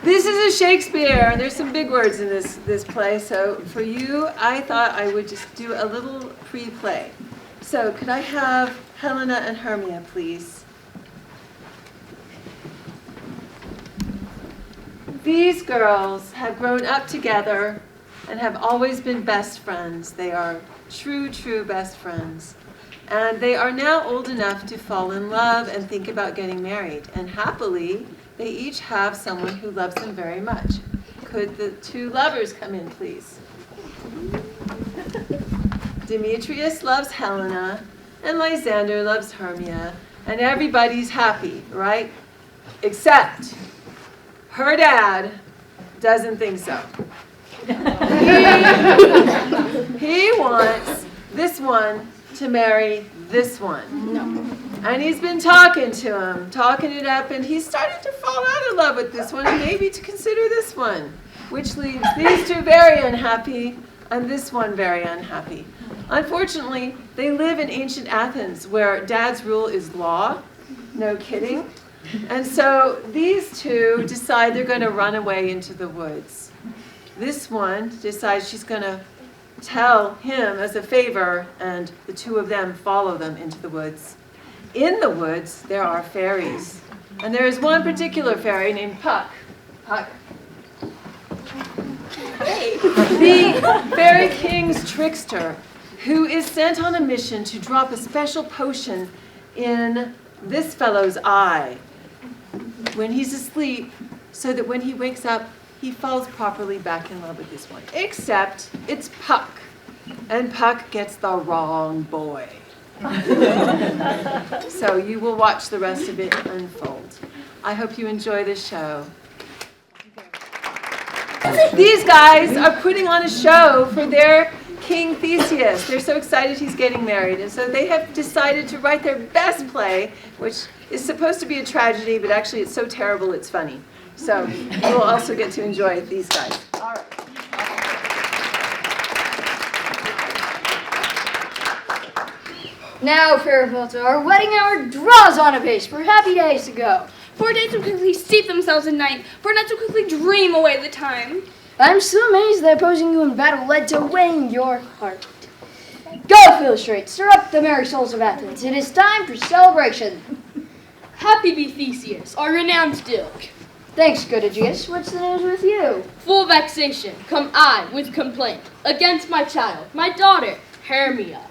This is a Shakespeare. There's some big words in this play. So for you, I thought I would just do a little pre-play. So could I have Helena and Hermia, please? These girls have grown up together and have always been best friends. They are true, true best friends. And they are now old enough to fall in love and think about getting married. And happily, they each have someone who loves them very much. Could the two lovers come in, please? Demetrius loves Helena, and Lysander loves Hermia, and everybody's happy, right? Except her dad doesn't think so. He wants this one to marry this one. No. And he's been talking to him, talking it up, and he's started to fall out of love with this one, and maybe to consider this one, which leaves these two very unhappy, and this one very unhappy. Unfortunately, they live in ancient Athens, where dad's rule is law. No kidding. And so these two decide they're going to run away into the woods. This one decides she's going to tell him as a favor, and the two of them follow them into the woods. In the woods, there are fairies. And there is one particular fairy named Puck. Puck. Hey. The fairy king's trickster, who is sent on a mission to drop a special potion in this fellow's eye when he's asleep, so that when he wakes up, he falls properly back in love with this one. Except it's Puck, and Puck gets the wrong boy. So you will watch the rest of it unfold. I hope you enjoy this show. These guys are putting on a show for their King Theseus. They're so excited he's getting married, and so they have decided to write their best play, which is supposed to be a tragedy, but actually it's so terrible it's funny. So you will also get to enjoy these guys. All right. Now, fair folks, our wedding hour draws on apace for happy days to go. For days to quickly steep themselves in night, for nights to quickly dream away the time. I'm still amazed that opposing you in battle led to weighing your heart. Go, Philostrate, stir up the merry souls of Athens. It is time for celebration. Happy be Theseus, our renowned Duke. Thanks, good Aegeus. What's the news with you? Full vexation, come I with complaint against my child, my daughter, Hermia.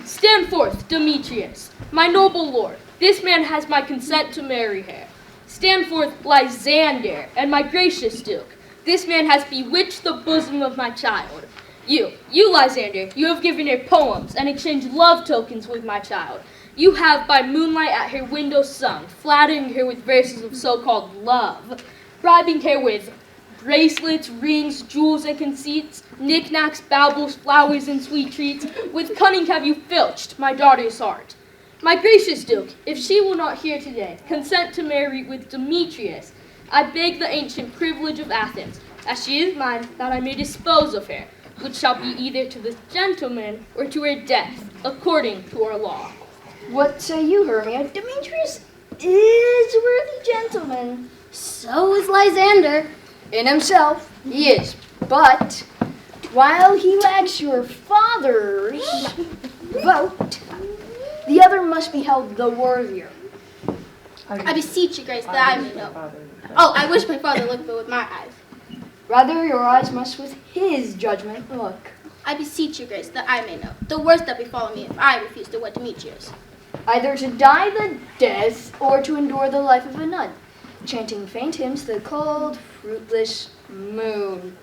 Stand forth, Demetrius, my noble lord. This man has my consent to marry her. Stand forth, Lysander, and my gracious Duke. This man has bewitched the bosom of my child. You, Lysander, you have given her poems and exchanged love tokens with my child. You have by moonlight at her window sung, flattering her with verses of so-called love, bribing her with bracelets, rings, jewels, and conceits, knickknacks, baubles, flowers, and sweet treats. With cunning have you filched my daughter's heart. My gracious Duke, if she will not here today consent to marry with Demetrius, I beg the ancient privilege of Athens, as she is mine, that I may dispose of her, which shall be either to this gentleman or to her death, according to our law. What say you, Hermia? Demetrius is a worthy gentleman. So is Lysander. In himself, he is. But while he lacks your father's vote, the other must be held the worthier. I beseech you, Grace, that I may know. Oh, I wish my father looked but with my eyes. Rather, your eyes must with his judgment look. I beseech you, Grace, that I may know the worst that befall me if I refuse to wed Demetrius. Either to die the death or to endure the life of a nun, chanting faint hymns to the cold, fruitless moon.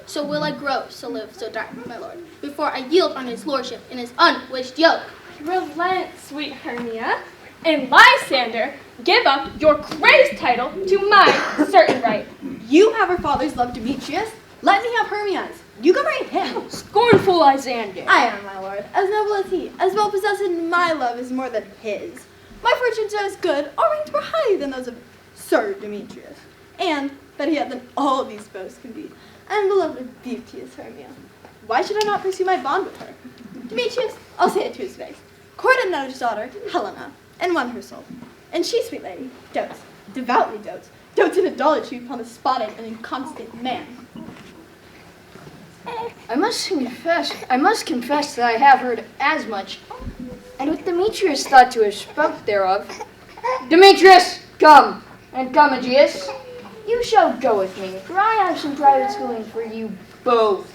So will I grow, so live, so die, my lord, before I yield on his lordship in his unwished yoke. Relent, sweet Hermia, and Lysander, give up your crazed title to my certain right. You have her father's love, Demetrius. Let me have Hermia's. You go marry him. Scornful Lysander. I am, my lord, as noble as he, as well possessed in my love is more than his. My fortunes are as good, or ranks more highly than those of Sir Demetrius, and better yet than all these boasts can be. I am beloved of beauteous Hermia. Why should I not pursue my bond with her? Demetrius, I'll say it to his face, courted another's daughter, Helena, and won her soul. And she, sweet lady, dotes, devoutly dotes, dotes in idolatry upon the spotted and inconstant man. I must confess that I have heard as much, and what Demetrius thought to have spoke thereof. Demetrius, come, and come, Aegeus. You shall go with me, for I have some private schooling for you both.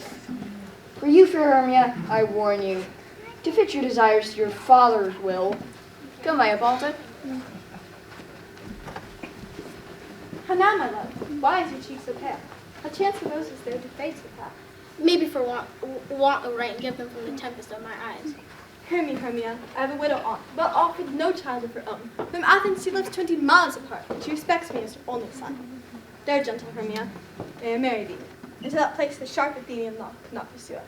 For you, fair Hermia, I warn you, to fit your desires to your father's will. Come, my Hippolyta. How now, my love? Why is your cheek so pale? What chance of roses there to fade so fast? Maybe for want of rain given from the tempest of my eyes. Hear me, Hermia. I have a widow aunt, but aunt with no child of her own. From Athens she lives 20 miles apart. She respects me as her only son. There, gentle Hermia, may I marry thee. And to that place the sharp Athenian law could not pursue us.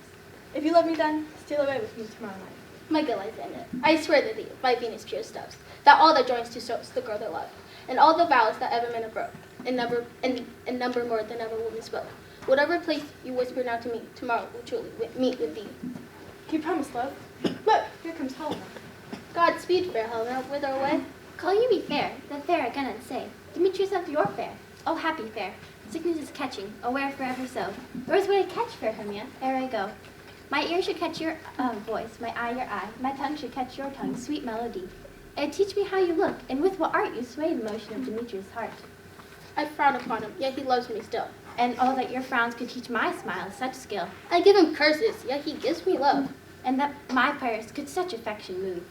If you love me then, steal away with me tomorrow night. My good Lysander, I swear to thee, by Venus pure stuffs, that all that joins two souls, the girl they love, and all the vows that ever men have broke, and number more than ever woman spoke. Whatever place you whisper now to me, tomorrow will truly meet with thee. You promise, love? Look, here comes Helena. Godspeed, fair Helena, whither away? Call you me fair, the fair I cannot say. Demetrius hath your fair, oh happy fair. Sickness is catching, aware forever so. Yours would I catch, fair Hermia, ere I go. My ear should catch your voice, my eye your eye, my tongue should catch your tongue, sweet melody. And teach me how you look, and with what art you sway the motion of Demetrius' heart. I frown upon him, yet he loves me still. And all that your frowns could teach my smile, such skill. I give him curses, yet he gives me love. And that my purse could such affection move.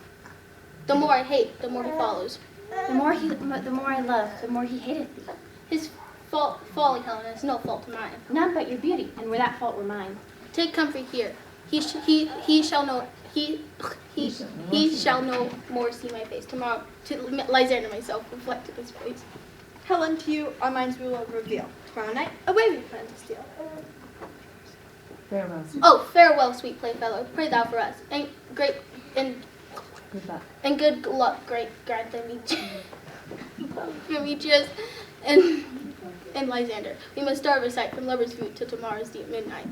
The more I hate, the more he follows. The more I love, the more he hateth thee. His folly, Helena, is no fault of mine. None but your beauty, and where that fault were mine. Take comfort here. He shall no more see my face. Tomorrow, to Lysander myself, reflect his face. Helen, to you our minds we will reveal. Tomorrow night, away we plan to steal. Farewell, sweet. Oh, farewell, sweet playfellow. Pray thou for us, and good luck, great grant Demetrius and Lysander. We must starve a sight from lover's view till tomorrow's deep midnight.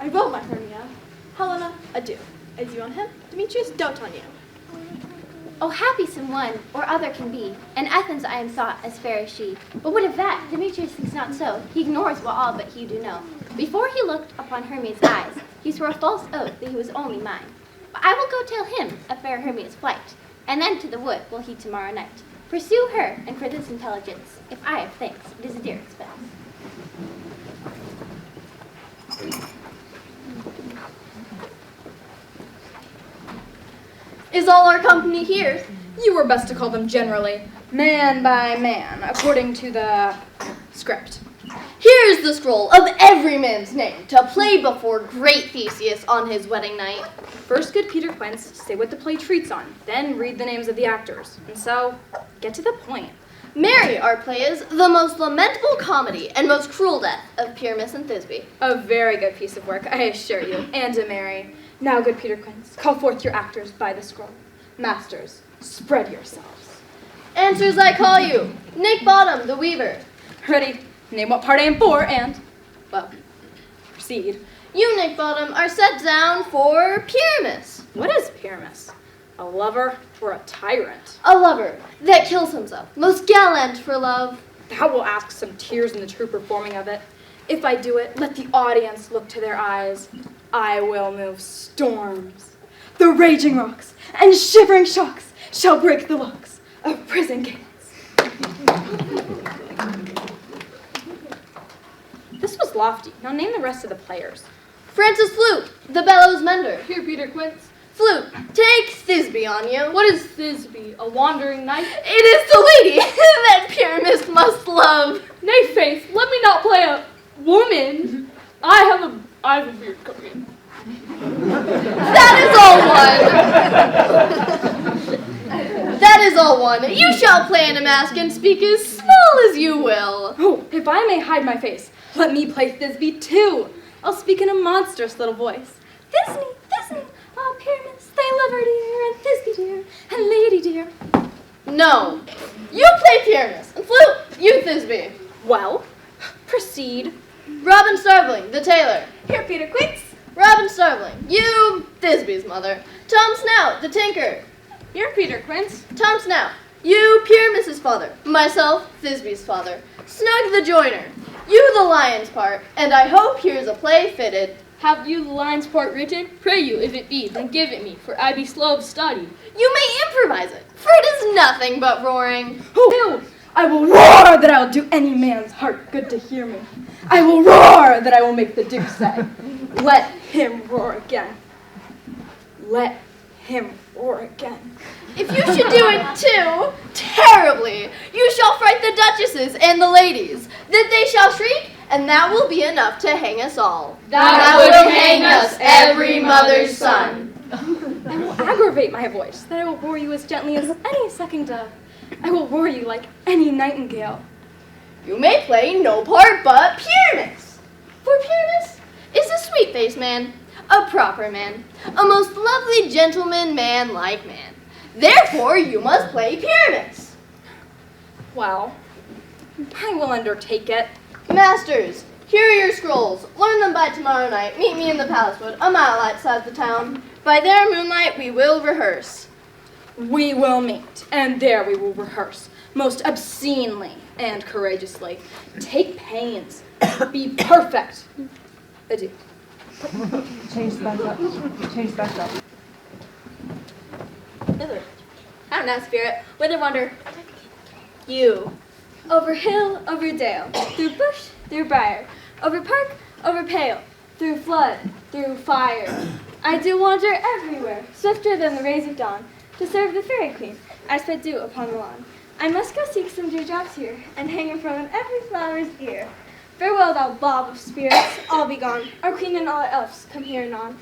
I will, my Hermia. Helena, adieu. As you on him, Demetrius, dote on you. Oh, happy some one or other can be. In Athens I am thought as fair as she. But what of that? Demetrius thinks not so. He ignores what all but he do know. Before he looked upon Hermia's eyes, he swore a false oath that he was only mine. But I will go tell him of fair Hermia's flight, and then to the wood will he tomorrow night. Pursue her, and for this intelligence, if I have thanks, it is a dear expense. Is all our company here? You were best to call them generally, man by man, according to the script. Here is the scroll of every man's name to play before great Theseus on his wedding night. First, good Peter Quince, say what the play treats on, then read the names of the actors. And so, get to the point. Mary, our play is the most lamentable comedy and most cruel death of Pyramus and Thisbe. A very good piece of work, I assure you, and a Mary. Now, good Peter Quince, call forth your actors by the scroll. Masters, spread yourselves. Answers I call you, Nick Bottom, the weaver. Ready? Name what part I am for, and, well, proceed. You, Nick Bottom, are set down for Pyramus. What is Pyramus? A lover or a tyrant? A lover that kills himself, most gallant for love. Thou will ask some tears in the true performing of it. If I do it, let the audience look to their eyes. I will move storms. The raging rocks and shivering shocks shall break the locks of prison gates. This was lofty. Now name the rest of the players. Francis Flute, the bellows mender. Here, Peter Quince. Flute, take Thisbe on you. What is Thisbe, a wandering knight? It is the lady that Pyramus must love. Nay, faith, let me not play a woman. I have a beard coming in. That is all one. You shall play in a mask and speak as small as you will. Oh, if I may hide my face, let me play Thisbe too. I'll speak in a monstrous little voice. Thisbe, oh Pyramus, thy lover dear, and Thisbe dear, and lady dear. No, you play Pyramus, and Flute, you Thisbe. Well, proceed. Robin Starveling, the tailor. Here, Peter Quince. Robin Starveling, you Thisbe's mother. Tom Snout, the tinker. Here, Peter Quince. Tom Snout, You, Pyramus's father. Myself, Thisbe's father. Snug the joiner. You, the lion's part. And I hope here's a play fitted. Have you the lion's part written? Pray you, if it be, then give it me, for I be slow of study. You may improvise it, for it is nothing but roaring. Who? I will roar that I will do any man's heart good to hear me. I will roar that I will make the Duke say, let him roar again. Let him roar again. If you should do it too, terribly, you shall fright the duchesses and the ladies, that they shall shriek, and that will be enough to hang us all. That will hang us, every mother's son. I will aggravate my voice, that I will roar you as gently as any sucking dove. I will roar you like any nightingale. You may play no part but Pyramus. For Pyramus is a sweet-faced man, a proper man, a most lovely gentleman, man-like man. Therefore, you must play Pyramus. Well, I will undertake it. Masters, here are your scrolls. Learn them by tomorrow night. Meet me in the palace wood, a mile outside the town. By their moonlight, we will rehearse. We will meet, and there we will rehearse, most obscenely and courageously. Take pains. Be perfect. Adieu. Change back up. Change back up. I don't know, Spirit. Whither wander you? Over hill, over dale, through bush, through briar, over park, over pale, through flood, through fire. I do wander everywhere, swifter than the rays of dawn, to serve the fairy queen, as fed dew upon the lawn. I must go seek some dewdrops here, and hang them from every flower's ear. Farewell, thou bob of spirits, all be gone. Our queen and all our elves come here anon.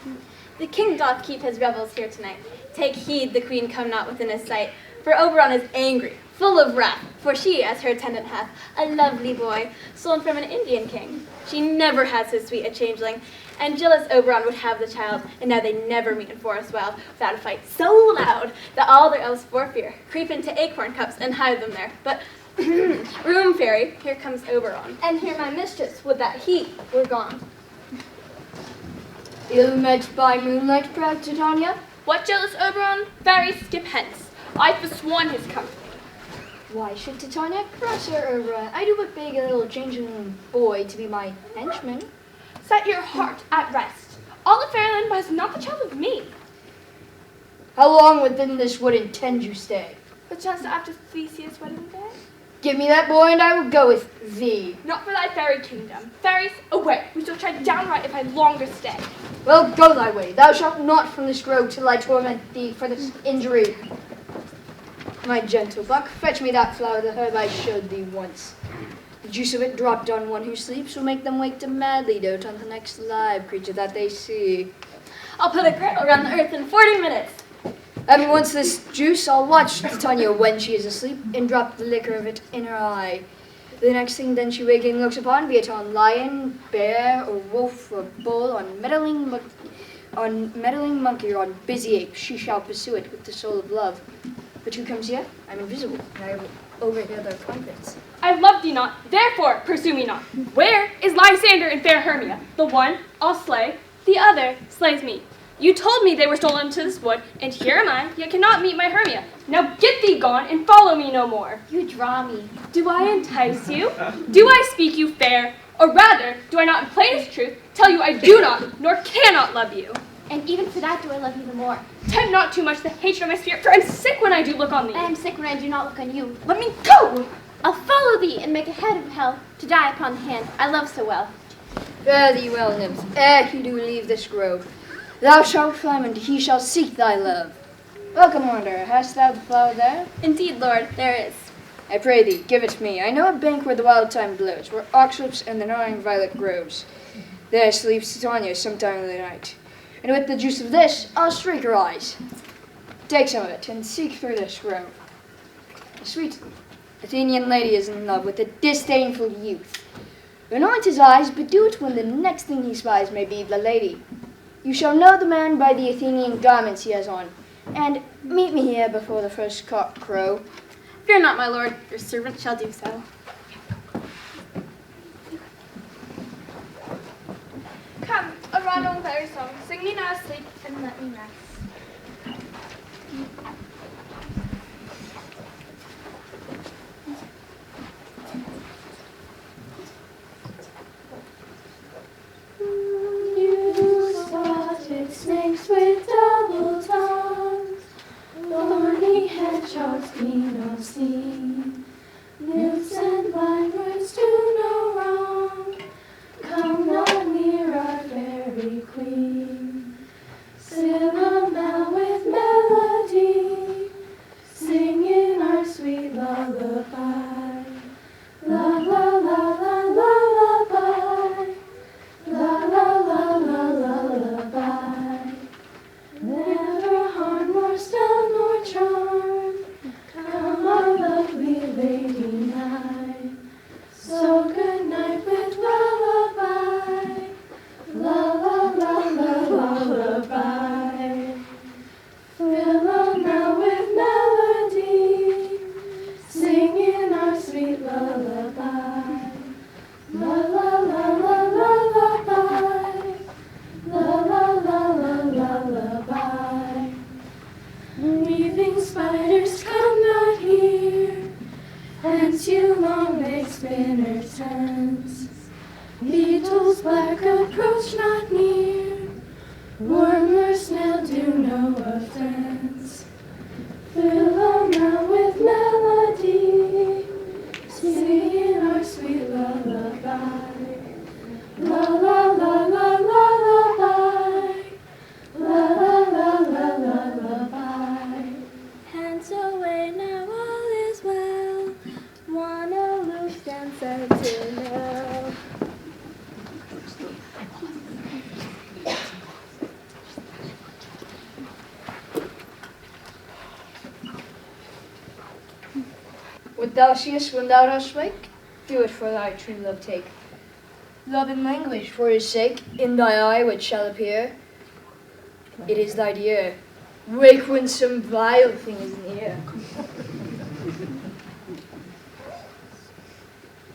The king doth keep his revels here tonight. Take heed the queen come not within his sight, for Oberon is angry, full of wrath, for she, as her attendant hath, a lovely boy, stolen from an Indian king. She never had so sweet a changeling, and jealous Oberon would have the child, and now they never meet in forest wild without a fight so loud that all their elves for fear creep into acorn cups and hide them there. But room fairy, here comes Oberon, and here my mistress would that he were gone. Ill met by moonlight, proud Titania. What jealous Oberon? Fairy, skip hence. I forsworn his company. Why should Titania cross her Oberon? I do but beg a little changeling boy to be my henchman. Set your heart at rest. All of Fairyland was not the child of me. How long within this wood intend you stay? Perchance after Theseus' wedding day? Give me that boy, and I will go with thee. Not for thy fairy kingdom. Fairies, away. We shall try downright if I longer stay. Well, go thy way. Thou shalt not from this grove till I torment thee for this injury. My gentle buck, fetch me that flower that herb I showed thee once. The juice of it dropped on one who sleeps will make them wake to madly dote on the next live creature that they see. I'll put a girdle around the earth in 40 minutes. Having once this juice, I'll watch Titania when she is asleep and drop the liquor of it in her eye. The next thing then she waking looks upon, be it on lion, bear, or wolf, or bull, on meddling monkey, or on busy ape, she shall pursue it with the soul of love. But who comes here? I'm invisible, and I will overhear their conference. I love thee not, therefore pursue me not. Where is Lysander and fair Hermia? The one I'll slay, the other slays me. You told me they were stolen into this wood, and here am I, yet cannot meet my Hermia. Now get thee gone, and follow me no more. You draw me. Do I entice you? Do I speak you fair? Or rather, do I not in plainest truth tell you I do not, nor cannot love you? And even for that do I love you the more. Tempt not too much the hatred of my spirit, for I'm sick when I do look on thee. I am sick when I do not look on you. Let me go! I'll follow thee and make a head of hell to die upon the hand I love so well. Fare thee well, nymph, ere he do leave this grove. Thou shalt climb, and he shall seek thy love. Welcome, wanderer. Hast thou the flower there? Indeed, Lord, there is. I pray thee, give it me. I know a bank where the wild thyme blows, where oxlips and the gnawing violet grows. There sleeps Titania sometime in the night. And with the juice of this, I'll streak her eyes. Take some of it, and seek through this grove. The sweet Athenian lady is in love with a disdainful youth. Anoint his eyes, but do it when the next thing he spies may be the lady. You shall know the man by the Athenian garments he has on, and meet me here before the first cock crow. Fear not, my lord, your servant shall do so. Come, a rondo and fairy song. Sing me now asleep, and let me rest. Dark approach not near, warmer snail do no offense. Fill our mouth with melody, singing our sweet lullaby. La la la la la lullaby, la la la la la lullaby. Hands away now, all is well. Wanna loose and sentinel. What thou seest when thou dost wake, do it for thy true love take. Love in language for his sake, in thy eye which shall appear. It is thy dear. Wake when some vile thing is near.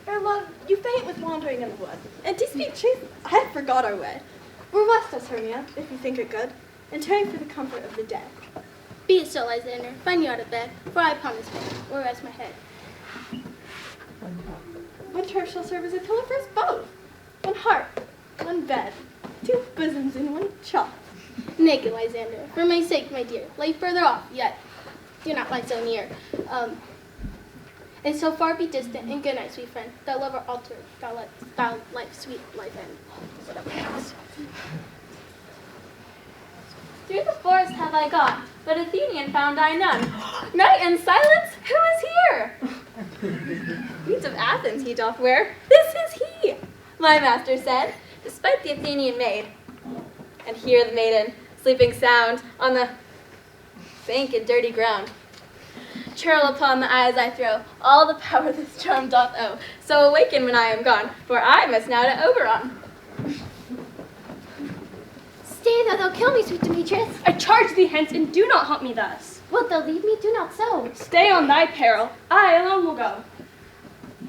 Fair love, you faint with wandering in the wood. And to speak truth, I had forgot our way. We'll rest us, Hermia, if you think it good, and turn for the comfort of the day. Be it so, Lysander. Find you out of bed, for I promise me, will rest my head. One turf shall serve as a pillow for us both. One heart, one bed, two bosoms in one chop. Naked, Lysander, for my sake, my dear, lay further off, yet do not lie so near. And so far be distant, and good night, sweet friend. Thy lover altar, thou life, sweet life end. Whatever it is. Through the forest have I gone, but Athenian found I none. Night and silence, who is here? Weeds of Athens he doth wear. This is he, my master said, despite the Athenian maid. And here the maiden, sleeping sound on the bank and dirty ground. Churl upon the eyes I throw, all the power this charm doth owe. So awaken when I am gone, for I must now to Oberon. Stay, though thou kill me, sweet Demetrius. I charge thee hence, and do not haunt me thus. Wilt thou leave me? Do not so. Stay on thy peril. I alone will go.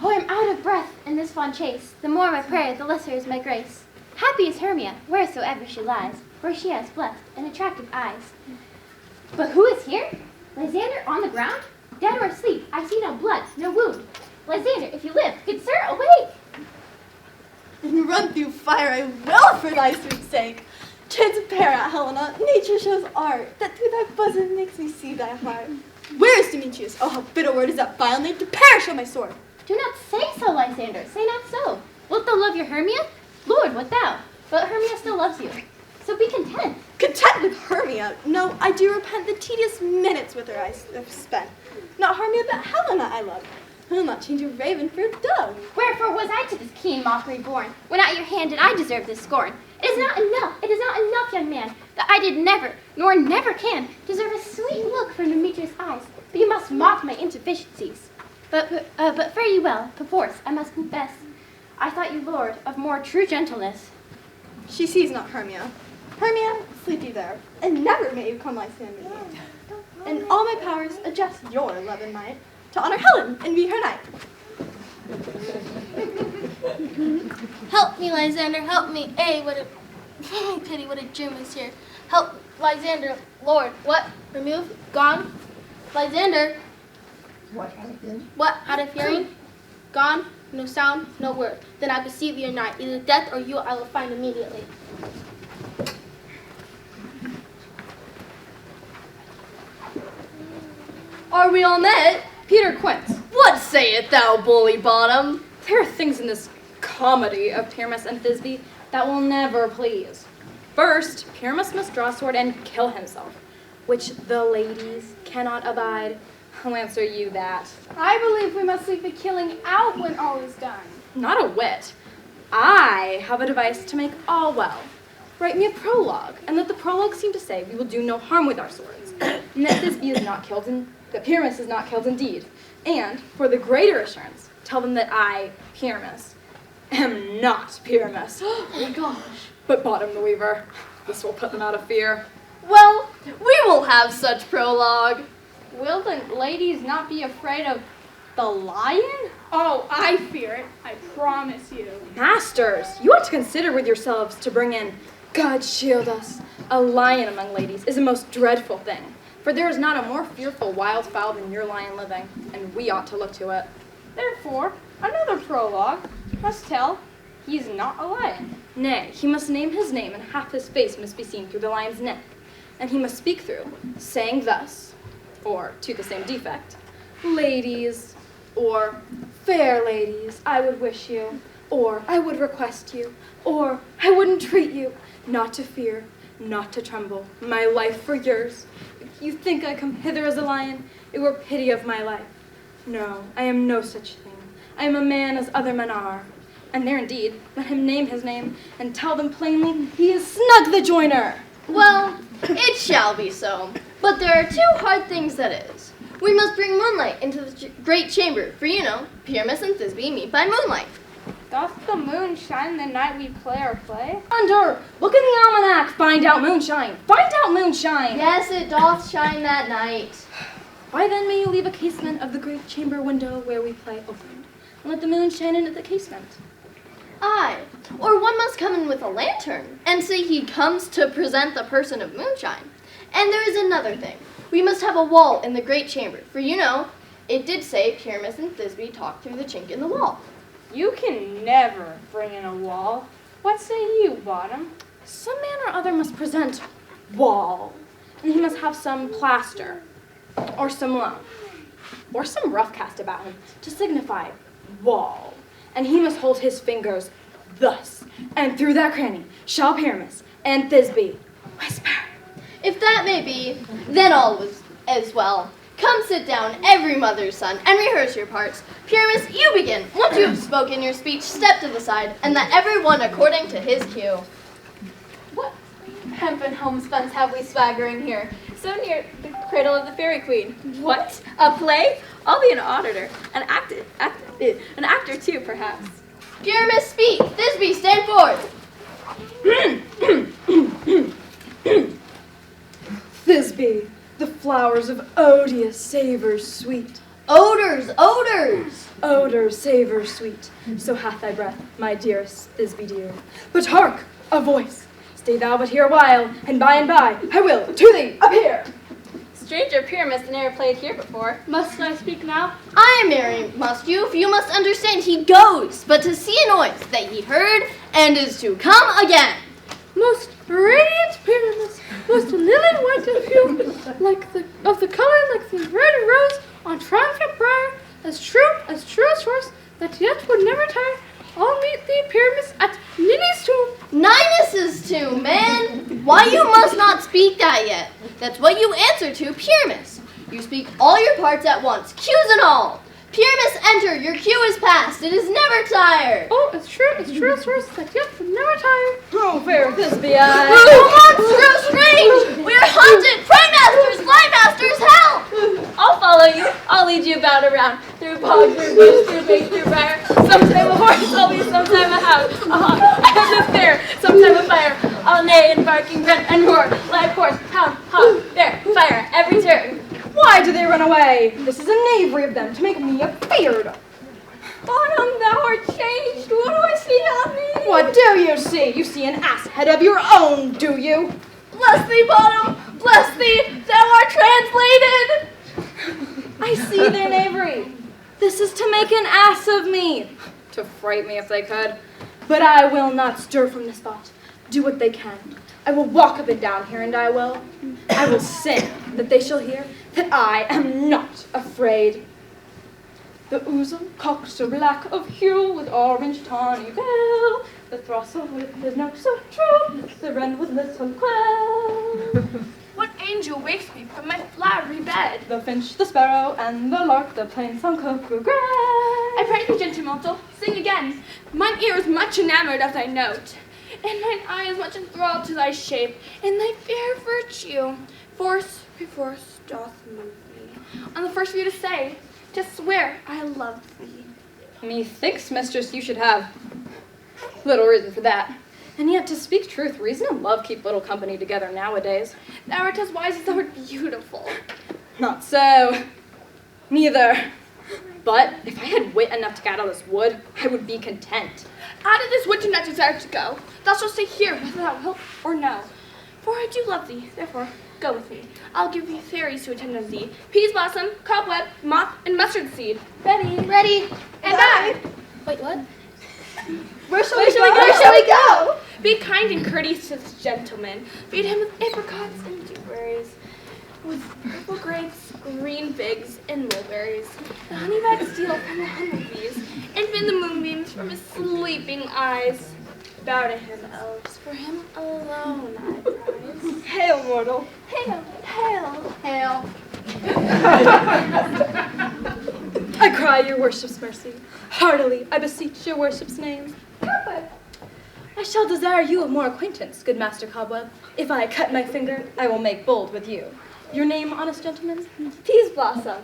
Oh, I am out of breath in this fond chase. The more my prayer, the lesser is my grace. Happy is Hermia, wheresoever she lies, for she has blessed and attractive eyes. But who is here? Lysander on the ground? Dead or asleep, I see no blood, no wound. Lysander, if you live, good sir, awake! And run through fire I will for thy sweet sake. Transparent, Helena, nature shows art, that through thy bosom makes me see thy heart. Where is Demetrius? Oh, how bitter word is that vile name to perish on my sword. Do not say so, Lysander, say not so. Wilt thou love your Hermia? Lord, what thou? But Hermia still loves you. So be content. Content with Hermia? No, I do repent the tedious minutes with her I have spent. Not Hermia, but Helena I love. I'll not change a raven for a dove. Wherefore was I to this keen mockery born, when at your hand did I deserve this scorn? It is not enough, young man, that I did never, nor never can, deserve a sweet look from Demetrius' eyes, but you must mock my insufficiencies. But fare you well, perforce, I must confess, I thought you lord of more true gentleness. She sees not Hermia. Hermia, sleep you there, and never may you come Lysander near. And all my powers adjust your love and might, to honor Helen and be her knight. Help me, Lysander, help me. What a pity, what a gem is here. Help, Lysander, Lord. What? Remove? Gone? Lysander? What? Out of hearing? Gone? No sound, no word. Then I beseech thee, knight, either death or you I will find immediately. Are we all met? Peter Quince. What sayest thou, bully bottom? There are things in this comedy of Pyramus and Thisbe that will never please. First, Pyramus must draw a sword and kill himself, which the ladies cannot abide. I'll answer you that. I believe we must leave the killing out when all is done. Not a whit. I have a device to make all well. Write me a prologue, and let the prologue seem to say we will do no harm with our swords, and that Thisbe is not killed, and that Pyramus is not killed indeed. And, for the greater assurance, tell them that I, Pyramus, am not Pyramus. Oh my gosh. But Bottom the Weaver, this will put them out of fear. Well, we will have such prologue. Will the ladies not be afraid of the lion? Oh, I fear it, I promise you. Masters, you ought to consider with yourselves to bring in, God shield us, a lion among ladies is a most dreadful thing. For there is not a more fearful wild fowl than your lion living, and we ought to look to it. Therefore, another prologue must tell, He is not a lion. Nay, he must name his name, and half his face must be seen through the lion's neck. And he must speak through, saying thus, or to the same defect, ladies, or fair ladies, I would wish you, or I would request you, or I would entreat you, not to fear, not to tremble, my life for yours. If you think I come hither as a lion, it were pity of my life. No, I am no such thing. I am a man as other men are. And there indeed, let him name his name, and tell them plainly he is Snug the Joiner. Well, it shall be so. But there are two hard things that is. We must bring moonlight into the great chamber, for you know, Pyramus and Thisbe meet by moonlight. Doth the moon shine the night we play our play? Under, look in the almanac, find out moonshine, find out moonshine. Yes, it doth shine that night. Why then may you leave a casement of the great chamber window where we play opened, and let the moon shine in at the casement? Aye, or one must come in with a lantern, and say he comes to present the person of moonshine. And there is another thing. We must have a wall in the great chamber, for you know, it did say Pyramus and Thisbe talked through the chink in the wall. You can never bring in a wall. What say you, Bottom? Some man or other must present wall, and he must have some plaster, or some loam, or some rough cast about him to signify wall. And he must hold his fingers thus, and through that cranny shall Pyramus and Thisbe whisper. If that may be, then all was as well. Come sit down, every mother's son, and rehearse your parts. Pyramus, you begin. Once you have spoken your speech, step to the side, and let every one according to his cue. What hempen homespuns have we swaggering here, so near the cradle of the fairy queen? What? A play? I'll be an auditor, an actor too, perhaps. Pyramus, speak. Thisbe, stand forth. Thisbe, the flowers of odious savors sweet. Odors, odors. Odor, savor, sweet. So hath thy breath, my dearest Thisbe dear. But hark, a voice. Stay thou but here a while, and by I will to thee appear. Stranger Pyramus never played here before. Must I speak now? Aye, Mary, must you, for you must understand he goes, but to see a noise that he heard and is to come again. Most radiant Pyramus, most lily white of hue, of the color like the red rose on triumphant briar, as true as horse, that yet would never tire. I'll meet thee, Pyramus, at Ninny's tomb. Ninus's tomb, man. Why, you must not speak that yet. That's what you answer to, Pyramus. You speak all your parts at once, cues and all. Pyramus, enter, your cue is past, it is never tired. Oh, it's true as horse, that yet would never tire. Oh, fair Thisbe, Oh, monstro strange! We are haunted! Pray masters, light masters, help! I'll follow you. I'll lead you about around, through bog, through bush, through bait, through briar. Sometime a horse, I'll be sometime a hound. I have the fair, sometime a fire. I'll neigh and barking, grunt and roar, like horse, hound, hawk, bear, fire, every turn. Why do they run away? This is a knavery of them to make me afeard. Bottom, thou art changed. What do I see on thee? What do you see? You see an ass head of your own, do you? Bless thee, Bottom! Bless thee! Thou art translated! I see their knavery. This is to make an ass of me. To fright me if they could. But I will not stir from this spot. Do what they can. I will walk up and down here, and I will sing, that they shall hear that I am not afraid. The ousel cock so black of hue, with orange tawny bill, the throstle with his note so true, the wren with little quill. What angel wakes me from my flowery bed? The finch, the sparrow, and the lark, the plain song cuckoo gray. I pray thee, gentle mortal, sing again. Mine ear is much enamored of thy note, and mine eye is much enthralled to thy shape, and thy fair virtue. Force perforce doth move me. On the first view to say, to swear I love thee. Methinks, mistress, you should have little reason for that. And yet, to speak truth, reason and love keep little company together nowadays. Thou art as wise as thou art beautiful. Not so. Neither. But if I had wit enough to get out of this wood, I would be content. Out of this wood do not desire to go. Thou shalt stay here, whether thou wilt or no. For I do love thee, therefore go with me. I'll give thee fairies to attend on thee. Peas blossom, cobweb, moth, and mustard seed. Ready. Ready. And I. Wait, what? Where shall we go? Be kind and courteous to this gentleman. Feed him with apricots and dewberries, with purple grapes, green figs, and mulberries. The honey bags steal from the humblebees, and fin the moonbeams from his sleeping eyes. Bow to him, elves, for him alone I prize. Hail, mortal! Hail, hail, hail. I cry your worship's mercy. Heartily, I beseech your worship's name. Cobweb. I shall desire you of more acquaintance, good Master Cobweb. If I cut my finger, I will make bold with you. Your name, honest gentleman? Peas Blossom.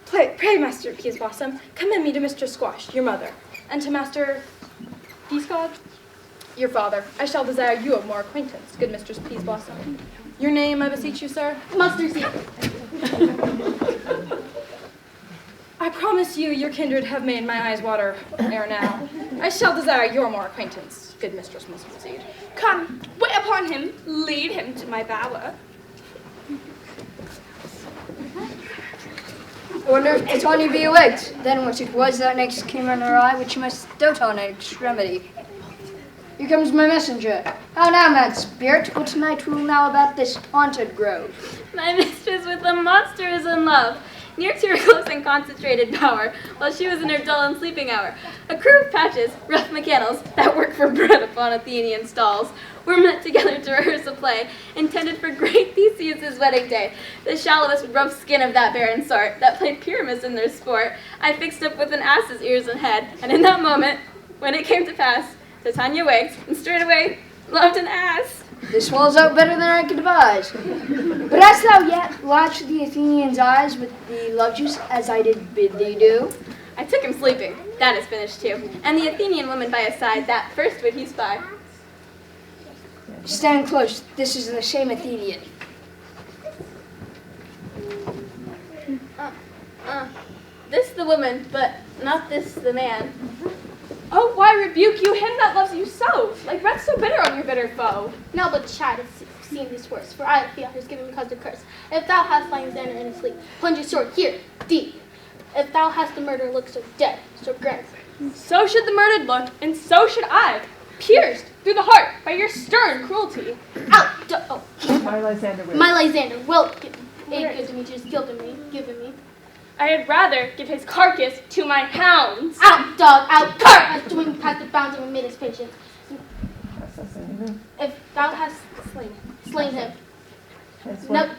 Pray, Master Peas Blossom, commend me to Mr. Squash, your mother, and to Master Peascod, your father. I shall desire you of more acquaintance, good Mistress Peas Blossom. Your name, I beseech you, sir? Mustard seed. I promise you your kindred have made my eyes water ere now. I shall desire your more acquaintance, good Mistress Mustard Seed. Come, wait upon him, lead him to my bower. I wonder if Titania be awaked. Then what it was that next came on her eye, which must dote on at extremity. Here comes my messenger. How now, mad spirit? What night rule now about this haunted grove? My mistress with the monster is in love, near to her close and concentrated power, while she was in her dull and sleeping hour. A crew of patches, rough mechanicals, that work for bread upon Athenian stalls, were met together to rehearse a play, intended for great Theseus' wedding day. The shallowest rough skin of that barren sort, that played Pyramus in their sport, I fixed up with an ass's ears and head, and in that moment, when it came to pass, Titania waked, and straightway loved an ass. This falls out better than I could devise. But hast thou yet watched the Athenian's eyes with the love juice as I did bid thee do? I took him sleeping, that is finished too, and the Athenian woman by his side, that first would he spy. Stand close, this is the same Athenian. This the woman, but not this the man. Oh, why rebuke you him that loves you so? Like breath so bitter on your bitter foe. Now but chide has seen these words, for I feel has given me cause to curse. If thou hast Lysander in his sleep, plunge your sword here, deep. If thou hast the murder look so dead, so grim. So should the murdered look, and so should I, pierced through the heart by your stern cruelty. Out! My Lysander will. My Lysander, well, aid good Demetrius, given me. I had rather give his carcass to my hounds. Out, dog, out, cart! As doing past the bounds of a minute's patience. If thou hast slain him, never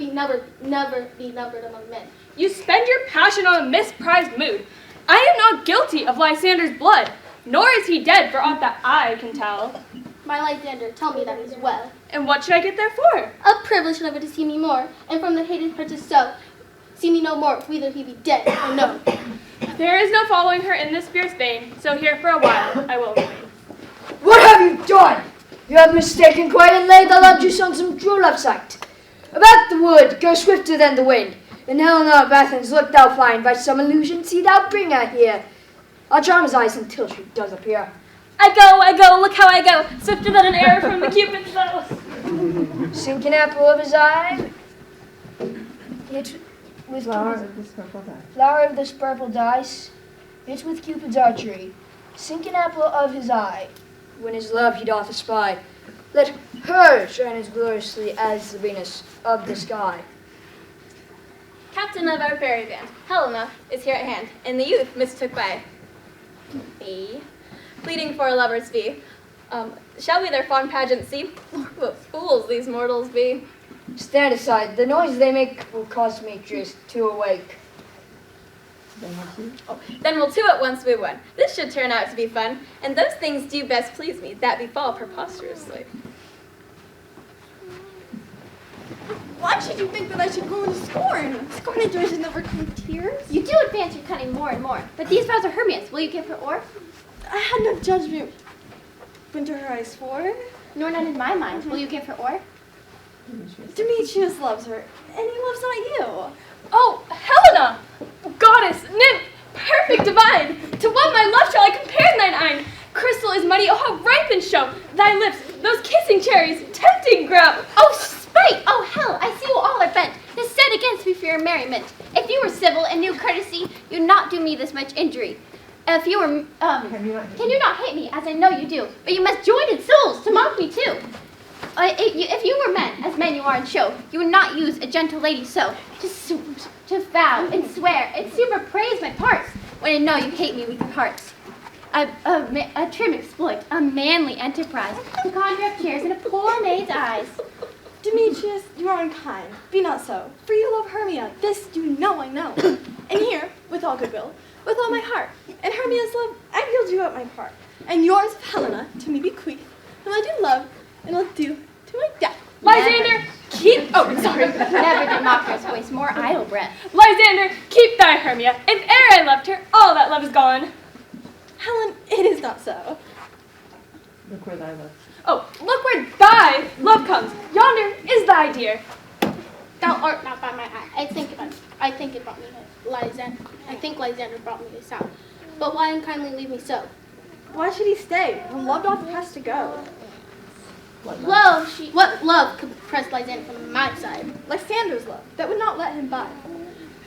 be numbered among men. You spend your passion on a misprized mood. I am not guilty of Lysander's blood, nor is he dead for aught that I can tell. My Lysander, tell me that he's well. And what should I get therefore? A privilege never to see me more, and from the hated princess so, see me no more, whether he be dead or no. There is no following her in this fierce vein, so here for a while I will remain. What have you done? You have mistaken quite and laid the love juice on some true love sight. About the wood, go swifter than the wind. In Helena of Athens, look thou find, by some illusion, see thou bring her here. I'll charm his eyes until she does appear. I go, look how I go, swifter than an arrow from the Cupid's bow. Sink an apple of his eye, hit with Flower of this purple dye. flower of this purple dice, hit with Cupid's archery. Sink an apple of his eye, when his love he doth espy. Let her shine as gloriously as the Venus of the sky. Captain of our fairy band, Helena, is here at hand, and the youth mistook by me, pleading for a lover's fee. Shall we their fond pageant see? What fools these mortals be. Stand aside, the noise they make will cause Demetrius to awake. Then we'll two at once woo one. This should turn out to be fun, and those things do best please me, that befall preposterously. Why should you think that I should go into scorn? Scorn and joy should never come tears. You do advance your cunning more and more. But these vows are Hermia's. Will you give her or? I had no judgment into her eyes for. Nor none in my mind. Will you give her or? Demetrius loves her, and he loves not you. Oh, Helena! Goddess, nymph, perfect divine! To what my love shall I compare thine eyne? Crystal is muddy, oh how ripe and show! Thy lips, those kissing cherries, tempting grow! Oh, spite! Oh, hell! I see you all are bent. This set against me for your merriment. If you were civil and knew courtesy, you'd not do me this much injury. If you were, can you not hate me, as I know you do? But you must join in souls to mock me too. If you were men, as men you are in show, you would not use a gentle lady so to vow and swear and super praise my parts when I know you hate me with your hearts. A trim exploit, a manly enterprise, to conjure up tears in a poor maid's eyes. Demetrius, you are unkind. Be not so. For you love Hermia. This you know I know. And here, with all goodwill, with all my heart, in Hermia's love, I will do out my part. And yours, Helena, to me bequeath, whom I do love, and will do to my death. Lysander, keep... Oh, sorry. Never did mockers waste more idle breath. Lysander, keep thy Hermia. If e'er I loved her, all that love is gone. Helen, it is not so. Look where thy love. Oh, look where thy love comes. Yonder is thy dear. Thou art not by my eye. I think it brought me Lysander. I think Lysander brought me this out. But why unkindly leave me so? Why should he stay when love doth press to go? What love could press Lysander from my side? Lysander's love, that would not let him by.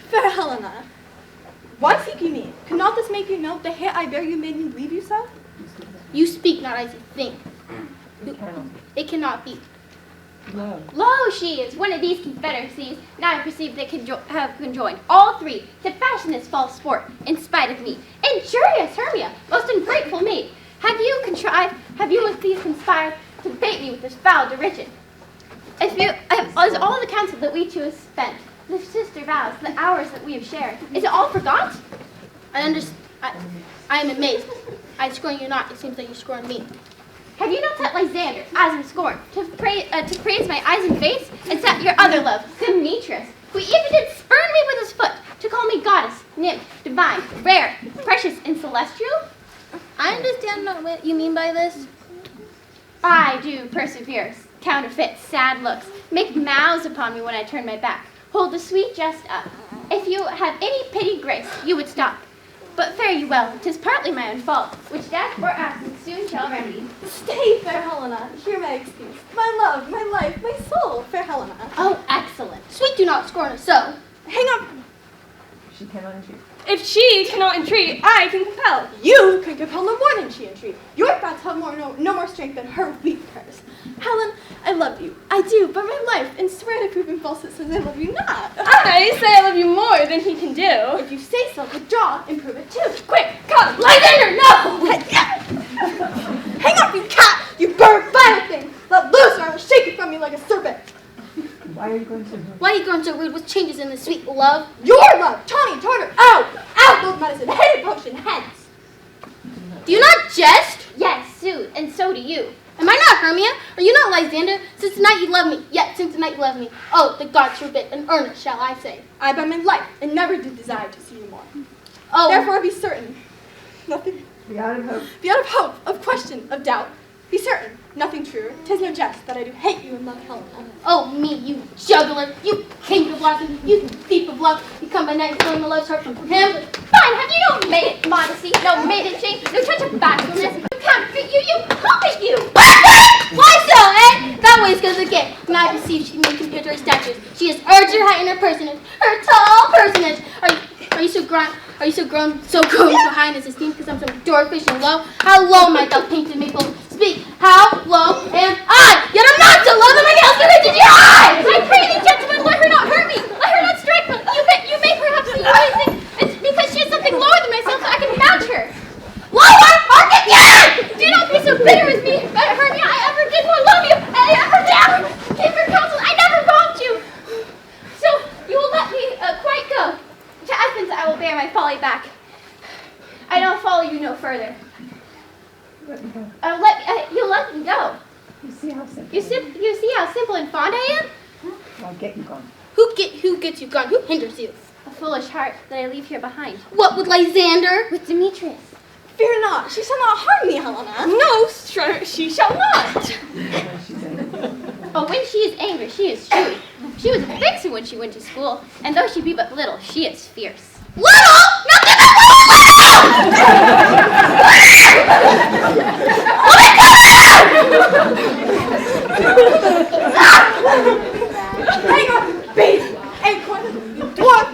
Fair Helena, why seek you me? Could not this make you know the hate I bear you made me leave you so? You speak not as you think. It cannot be. Lo, she is one of these confederacies. Now I perceive they have conjoined all three to fashion this false sport in spite of me. Injurious Hermia, most ungrateful maid, have you with these conspired to bait me with this foul derision? As all the counsel that we two have spent, the sister vows, the hours that we have shared, is it all forgot? I am amazed. I scorn you not. It seems that you scorn me. Have you not set Lysander, as in scorn, to praise my eyes and face, and set your other love, Demetrius, who even did spurn me with his foot, to call me goddess, nymph, divine, rare, precious, and celestial? I understand not what you mean by this. I do persevere, counterfeit sad looks, make mouths upon me when I turn my back, hold the sweet jest up. If you have any pity grace, you would stop. But fare you well, 'tis partly my own fault, which death or absence soon shall remedy. Stay, fair Helena, hear my excuse. My love, my life, my soul, fair Helena. Oh, excellent. Sweet do not scorn us so. Hang up. She cannot entreat. If she cannot entreat, I can compel. You can compel no more than she entreat. Your thoughts have no more strength than her weak curse. Helen, I love you. I do, but my life, and swear to prove in false it says I love you not. I say I love you more than he can do. If you say so, withdraw and prove it too. Quick, come, Lysander, no! Hang up, you cat! You bird, vile thing! Let loose or I will shake it from you like a serpent. Why are you going to Why are you grown so rude with changes in the sweet love? Your love, Tawny, Tartar, out! Out, those medicine, hated potion, hence! Do you not jest? Yes, soothe, and so do you. Am I not Hermia? Are you not Lysander? Since tonight you love me, yet since tonight you love me. Oh, the gods forbid, in earnest shall I say. I by my life, and never did desire to see you more. Oh, Therefore be certain. Nothing. be out of hope? Be out of hope, of question, of doubt. Be certain, nothing true. 'Tis no jest that I do hate you and love Helena. oh me, you juggler, you king of blossom, you thief of love. You come by night stealing the love's heart from him. Fine, have you no maiden modesty, no maiden shame, no touch of bashfulness? You counterfeit you covet you! Why so, eh? That way is goes again. And I perceive she may compare to her stature. She has urged her height in her personage, her tall personage. Are you so grown so high in his esteem because I'm so dwarfish and low? How low might thou painted maple speak? How low am I? Yet I'm not so low that my nails can reach into your eyes! I pray thee, gentlemen, let her not hurt me! Let her not strike me! You may perhaps think it's because she is something lower than myself that I can match her. Lower? I'll get you! Do not be so bitter with me, Hermia. I ever did more love you. I ever came for counsel. I never wronged you. So you will let me quite go. To Athens I will bear my folly back. I don't follow you no further. Let me go. You'll let me go. You see how simple. You see how simple and fond I am? I'll get you gone. Who gets you gone? Who hinders you? A foolish heart that I leave here behind. What with Lysander? With Demetrius. Fear not, she shall not harm me, Helena. No, she shall not. Oh, when she is angry, she is shrewd. She was a vixen when she went to school, and though she be but little, she is fierce. Little? Nothing but Hang on, beast! Acorn, you dwarf!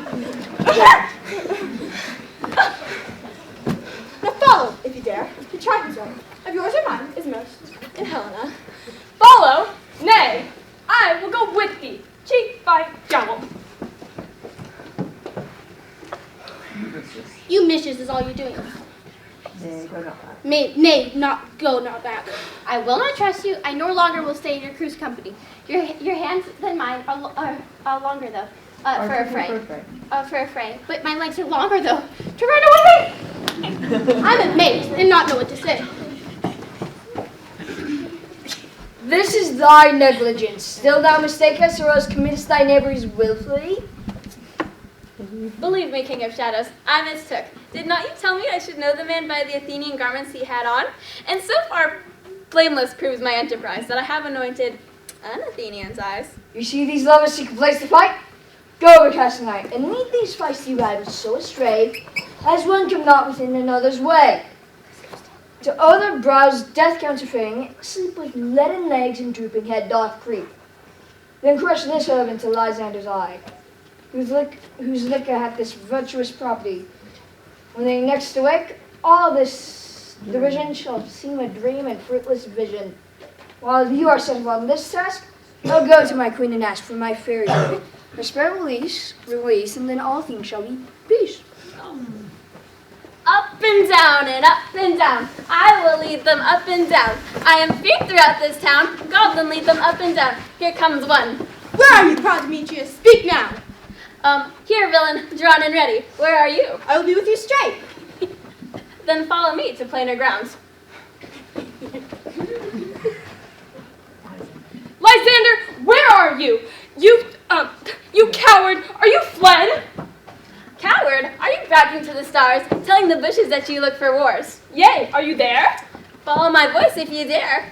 if you dare. He tried his own. Of yours or mine is most in Helena. Follow? Nay, I will go with thee, cheek by jowl. You mischief is all you're doing. Nay, go not back. Nay, not go, not back. I will not trust you. I no longer will stay in your crew's company. Your hands than mine are longer though. For a fray. But my legs are longer though. To run away. I'm amazed and not know what to say. This is thy negligence. Still thou mistakest, or else committest thy neighbors willfully? Believe me, King of Shadows, I mistook. Did not you tell me I should know the man by the Athenian garments he had on? And so far, blameless proves my enterprise, that I have anointed an Athenian's eyes. You see these lovers seek a place to fight? Go overcast the night, and lead these feisty rivals so astray, as one come not within another's way. To other brows death counterfeiting, sleep with leaden legs and drooping head doth creep. Then crush this herb into Lysander's eye, whose liquor hath this virtuous property. When they next awake, all this division shall seem a dream and fruitless vision. While you are set upon this task, I'll go to my queen and ask for my fairy boy. For spare release, and then all things shall be peace. Up and down and up and down. I will lead them up and down. I am feared throughout this town. God will lead them up and down. Here comes one. Where are you, proud Demetrius? Speak now. Here, villain, drawn and ready. Where are you? I will be with you straight. Then follow me to plainer grounds. Lysander, where are you? You coward, are you fled? Coward, are you bragging to the stars, telling the bushes that you look for wars? Yea, are you there? Follow my voice if you dare.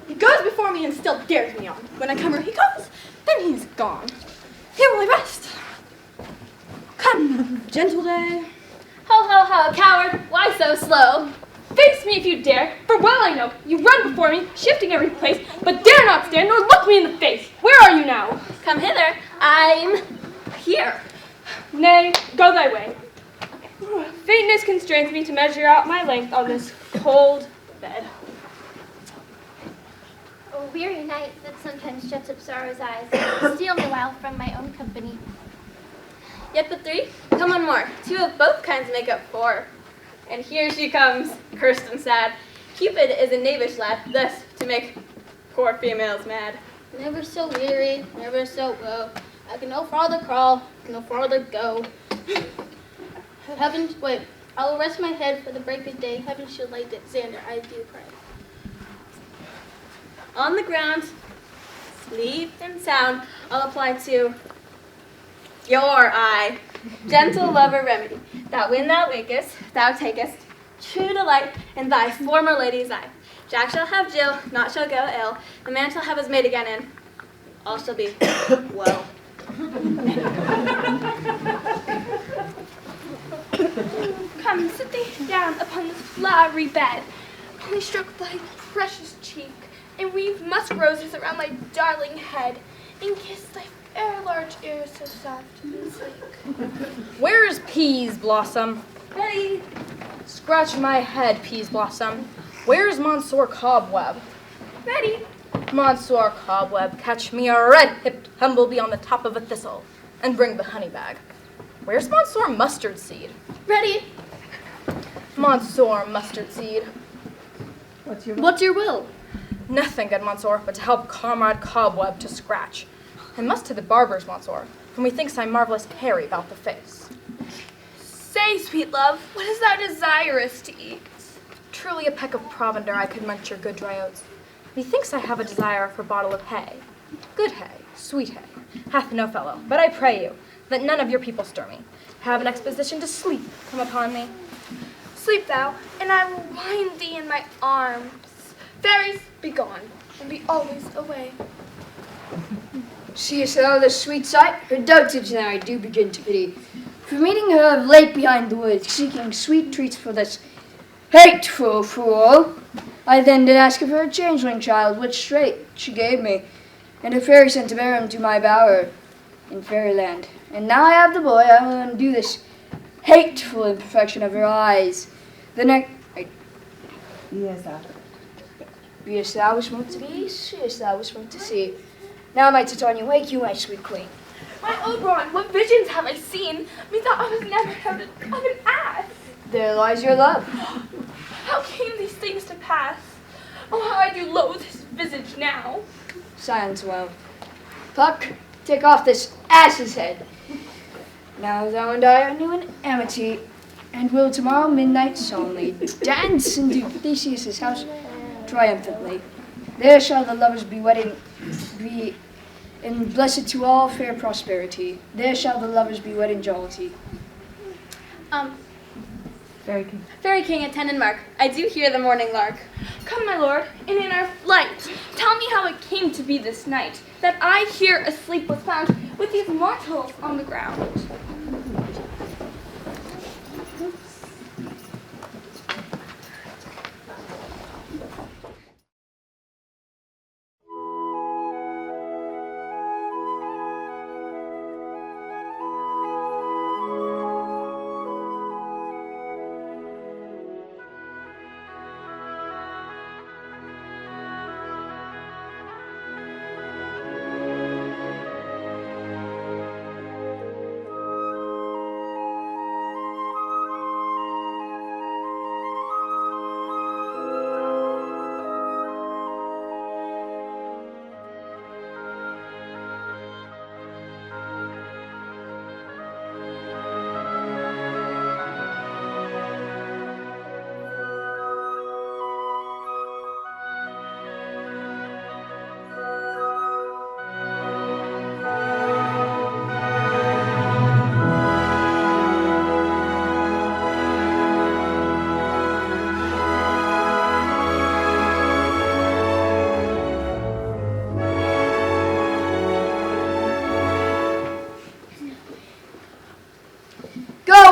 He goes before me and still dares me on. When I come where he goes, then he's gone. Here will I rest. Come, gentle day. Ho, ho, ho, coward, why so slow? Face me if you dare, for well I know you run before me, shifting every place, but dare not stand nor look me in the face. Where are you now? Come hither, I'm here. Nay, go thy way. Faintness constrains me to measure out my length on this cold bed. A weary night that sometimes shuts up sorrow's eyes, steal me while from my own company. Yet but three? Come one more. Two of both kinds make up four. And here she comes, cursed and sad. Cupid is a knavish lad, thus to make poor females mad. Never so weary, never so woe. I can no farther crawl, no farther go. Wait, I will rest my head for the break of day. Heaven shall light it, Xander, I do pray. On the ground, sleep and sound, I'll apply to your eye. Gentle lover remedy, that when thou wakest, thou takest true delight in thy former lady's eye. Jack shall have Jill, naught shall go ill. The man shall have his maid again, and all shall be well. Come, sit thee down upon this flowery bed. Only stroke thy precious cheek, and weave musk roses around thy darling head, and kiss thy fair large ears so soft and sleek. Where is Peas Blossom? Ready? Scratch my head, Peas Blossom. Where is Monsieur Cobweb? Ready? Monsieur Cobweb, catch me a red-hipped humblebee on the top of a thistle, and bring the honey bag. Where's Monsieur Mustard Seed? Ready? Monsieur Mustard Seed. What's your will? Nothing, good Monsieur, but to help Comrade Cobweb to scratch. And must to the barber's, Monsieur, for methinks I'm marvelous hairy about the face. Say, sweet love, what is thou desirous to eat? Truly a peck of provender I could munch your good dry oats. Methinks I have a desire for bottle of hay. Good hay, sweet hay, hath no fellow. But I pray you, that none of your people stir me. Have an exposition to sleep come upon me. Sleep thou, and I will wind thee in my arms. Fairies, be gone, and be always away. Seest thou this sweet sight? Her dotage now I do begin to pity. For meeting her of late behind the woods, seeking sweet treats for this hateful fool, I then did ask of her a changeling child, which straight she gave me, and a fairy sent to bear him to my bower in fairyland. And now I have the boy, I will undo this hateful imperfection of your eyes. The next be as thou was wont to be, see as thou was wont to see. Now, my Titania, wake you, my sweet queen. My Oberon, what visions have I seen? Methought I was never heard of an ass. There lies your love. How came these things to pass? Oh, how I do loathe his visage now. Silence, well. Puck, take off this ass's head. Now thou and I are new in amity, and will tomorrow midnight solemnly dance into Theseus' house triumphantly. There shall the lovers be and blessed to all fair prosperity. There shall the lovers be wed in jollity. Fairy King, attend and mark. I do hear the morning lark. Come, my lord, and in our flight, tell me how it came to be this night that I here asleep was found with these mortals on the ground.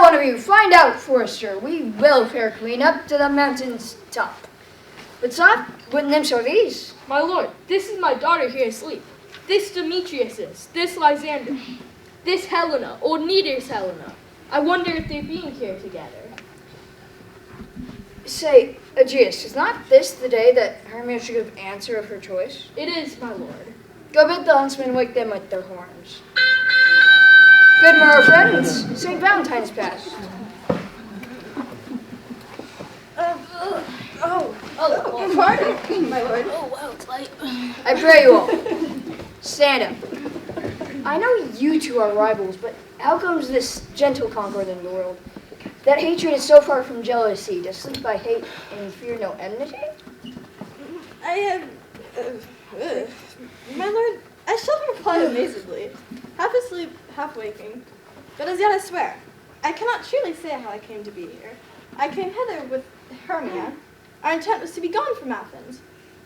One of you, find out, forester. We will, fair queen, up to the mountain's top. But soft, what nymphs are these? My lord, this is my daughter here asleep. This Demetrius is, this Lysander, this Helena, or Neither's Helena. I wonder if they're being here together. Say, Aegeus, is not this the day that Hermia should give answer of her choice? It is, my lord. Go bid the huntsmen wake them with their horns. Good morrow, friends. St. Valentine's passed. Pardon, my lord. Oh, wow, it's late. I pray you all, stand up. I know you two are rivals, but how comes this gentle concord in the world? That hatred is so far from jealousy, to sleep by hate and fear no enmity? I have... my lord, I shall reply amazedly, half asleep, half waking. But as yet I swear, I cannot truly say how I came to be here. I came hither with Hermia. Our intent was to be gone from Athens,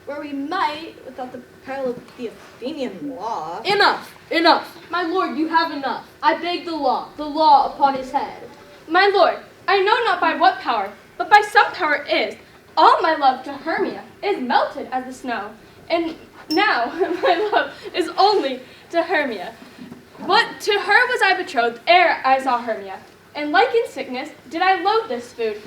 where we might, without the peril of the Athenian law... Enough, enough. My lord, you have enough. I beg the law upon his head. My lord, I know not by what power, but by some power is. All my love to Hermia is melted as the snow, and now my love is only to Hermia. But to her was I betrothed ere I saw Hermia, and like in sickness did I loathe this food,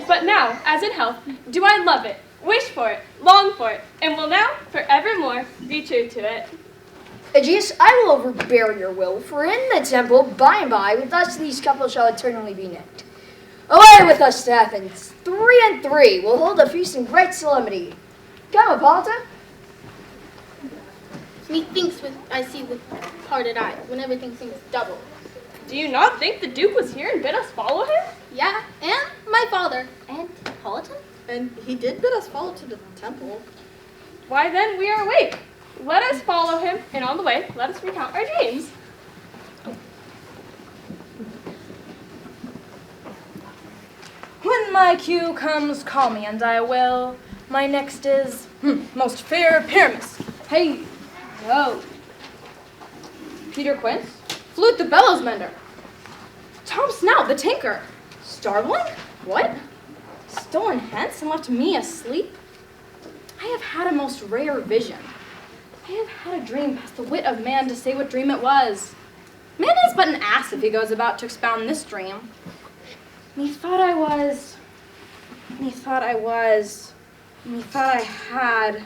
but now, as in health, do I love it, wish for it, long for it, and will now forevermore be true to it. Aegeus, I will overbear your will, for in the temple, by and by, with us these couples shall eternally be knit. Away with us to Athens, 3 and 3, we'll hold a feast in great solemnity. Come, Hippolyta. Methinks I see with parted eyes, when everything seems double. Do you not think the Duke was here and bid us follow him? Yeah, and my father. And Hippolyta? And he did bid us follow to the temple. Why then we are awake. Let us follow him, and on the way, let us recount our dreams. When my cue comes, call me, and I will. My next is, most fair Pyramus. Hey, yo. Peter Quince, Flute the bellows mender. Tom Snout the tinker. Starveling? What? Stolen hence and left me asleep? I have had a most rare vision. I have had a dream past the wit of man to say what dream it was. Man is but an ass if he goes about to expound this dream. Methought I had.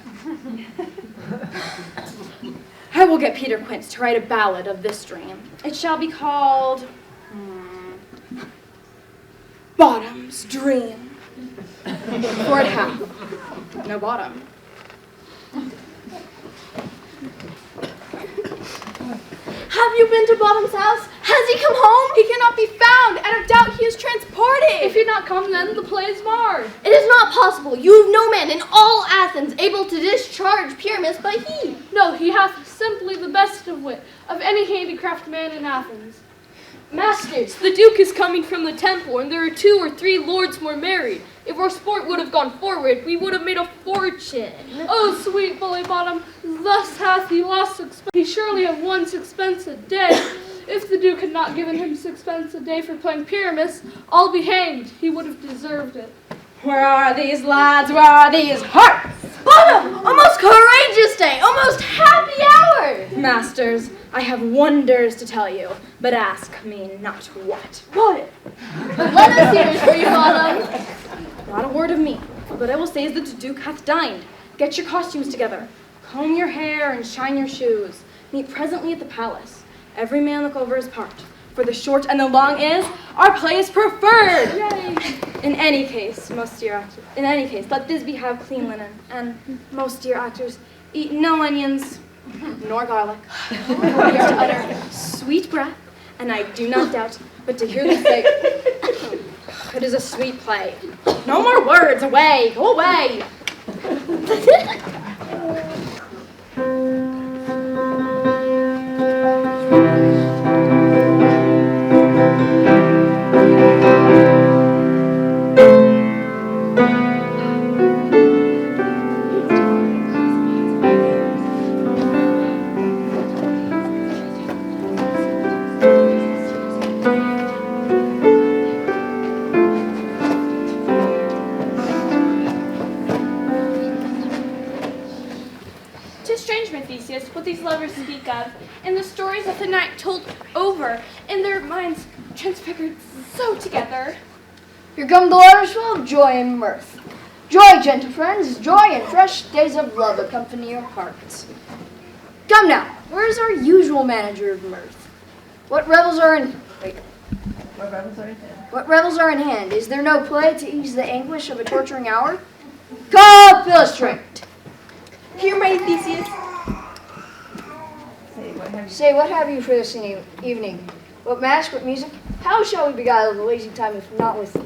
I will get Peter Quince to write a ballad of this dream. It shall be called Bottom's Dream. For it hath no bottom. Have you been to Bottom's house? Has he come home? He cannot be found, and I doubt he is transported. If he not come, then the play is marred. It is not possible. You have no man in all Athens able to discharge Pyramus but he. No, he hath simply the best of wit of any handicraft man in Athens. Masters, the Duke is coming from the temple, and there are 2 or 3 lords more married. If our sport would have gone forward, we would have made a fortune. Oh, sweet bully bottom, thus hath he lost 6 He surely have won 6 a day. If the Duke had not given him 6 a day for playing Pyramus, I'll be hanged. He would have deserved it. Where are these lads? Where are these hearts? Bottom! A most courageous day! A most happy hour! Masters, I have wonders to tell you, but ask me not what. What? Let us hear it for you, Bottom. Not a word of me, but I will say is that the Duke hath dined. Get your costumes together. Comb your hair and shine your shoes. Meet presently at the palace. Every man look over his part. For the short and the long is, our play is preferred. Yay! In any case, let Thisbe have clean linen, and most dear actors eat no onions nor garlic. We are to utter sweet breath, and I do not doubt, but to hear them say, it is a sweet play. No more words. Away. Go away. What these lovers speak of, and the stories of the night told over, and their minds transfigured so together. Here come the letters full of joy and mirth. Joy, gentle friends, joy and fresh days of love accompany your hearts. Come now, where is our usual manager of mirth? What revels are in hand? Is there no play to ease the anguish of a torturing hour? Come, illustrate. Here, mighty Theseus. Say, what have you for this evening? What mask, what music? How shall we beguile the lazy time if not with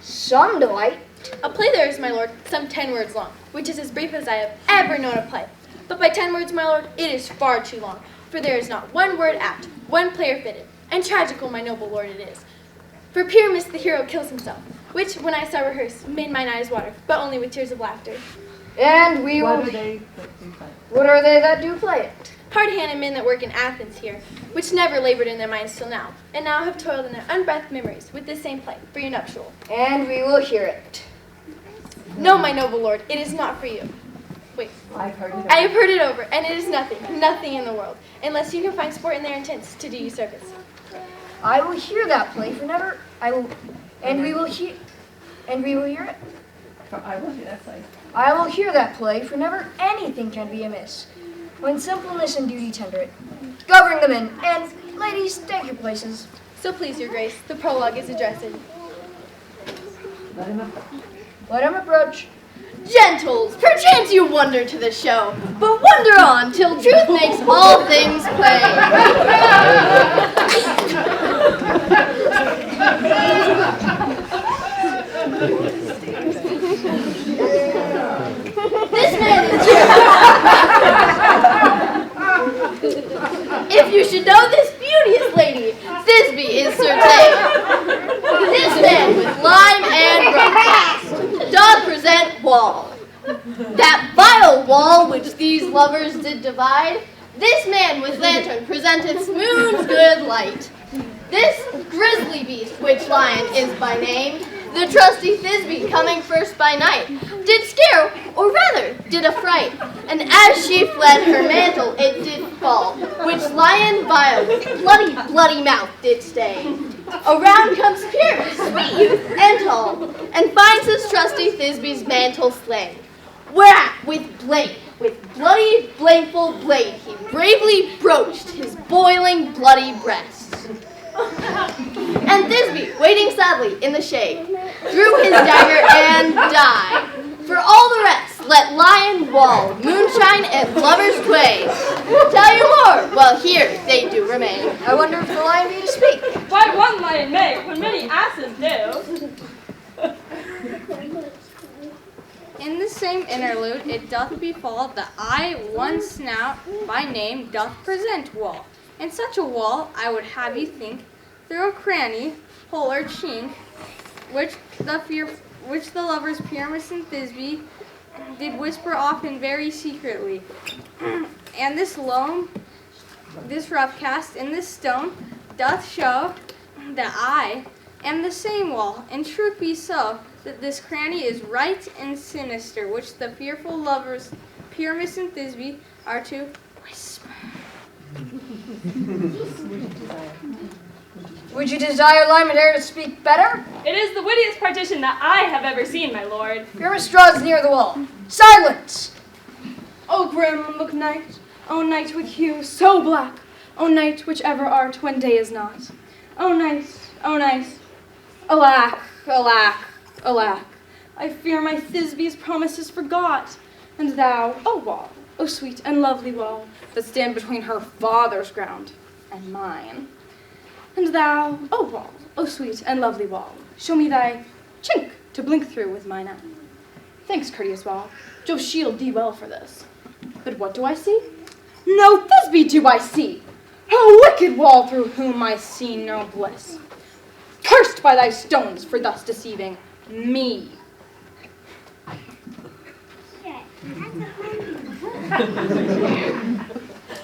some delight? A play there is, my lord, some 10 words long, which is as brief as I have ever known a play. But by 10 words, my lord, it is far too long, for there is not one word apt, one player fitted, and tragical, my noble lord, it is. For Pyramus the hero kills himself, which, when I saw rehearsed, made mine eyes water, but only with tears of laughter. And we will... What are they that do play it? Hard-handed men that work in Athens here, which never labored in their minds till now, and now have toiled in their unbreathed memories with this same play for your nuptial. And we will hear it. No, my noble lord, it is not for you. Wait. I have heard it over, and it is nothing in the world, unless you can find sport in their intents to do you service. I will hear that play for never. We will hear it. I will hear that play for never anything can be amiss. When simpleness and duty tender it, govern the men, and ladies, take your places. So please, your grace, the prologue is addressed. Let him approach. Gentles, perchance you wonder to the show, but wonder on till truth makes all things plain. This man is If you should know this beauteous lady, Thisbe is certain. This man with lime and rum doth present wall. That vile wall which these lovers did divide, this man with lantern presenteth moon's good light. This grisly beast, which lion is by name, the trusty Thisbe coming first by night, did scare, or rather, did affright, and as she fled her mantle it did fall, which lion vile with bloody mouth did stay. Around comes Pyramus, sweet youth and tall, and finds his trusty Thisbe's mantle slain. Whereat, with bloody, blameful blade, he bravely broached his boiling, bloody breast. And Thisbe, waiting sadly in the shade, drew his dagger and died. For all the rest, let lion, wall, moonshine, and lovers twain tell you more, while here they do remain. I wonder if the lion be to speak. Why one lion may, when many asses do. In the same interlude, it doth befall that I, one snout, by name, doth present wall. In such a wall, I would have you think, through a cranny, hole or chink, which the lovers Pyramus and Thisbe did whisper often very secretly. And this loam, this rough cast in this stone, doth show that I am the same wall, and truth be so, that this cranny is right and sinister, which the fearful lovers Pyramus and Thisbe are to whisper. Would you desire Lyman here to speak better? It is the wittiest partition that I have ever seen, my lord. Pyramus draws near the wall. Silence! O grim look night, O night with hue so black, O night which ever art when day is not. O night, alack, alack, alack, I fear my Thisbe's promises forgot. And thou, O wall, O sweet and lovely wall, that stand between her father's ground and mine. And thou, O wall, O sweet and lovely wall, show me thy chink to blink through with mine eye. Thanks, courteous wall, Jove shield thee well for this. But what do I see? No Thisbe do I see! A wicked wall through whom I see no bliss. Cursed by thy stones for thus deceiving me.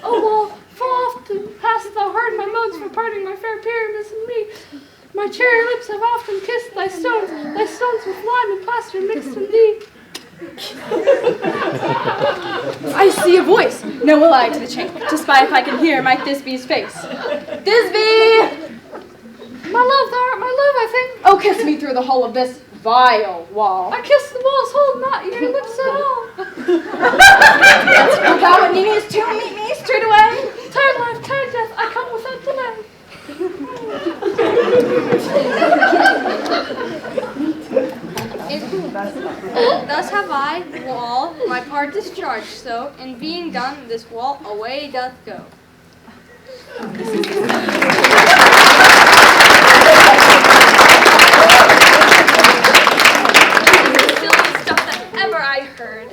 O wall, full often hast thou heard my moans for parting my fair Pyramus and me. My cherry lips have often kissed thy stones with lime and plaster mixed in thee. I see a voice. Now will I to the chink, to spy if I can hear my Thisbe's face. Thisbe! My love, thou art my love, I think. Oh, kiss me through the hole of this vile wall. I kiss the walls, hold not your lips at all. Wilt thou at Nene's tomb meet me straight away? Tired life, tired death, I come without delay. Thus have I, wall, my part discharged, so, in being done, this wall away doth go. The silliest stuff that ever I heard.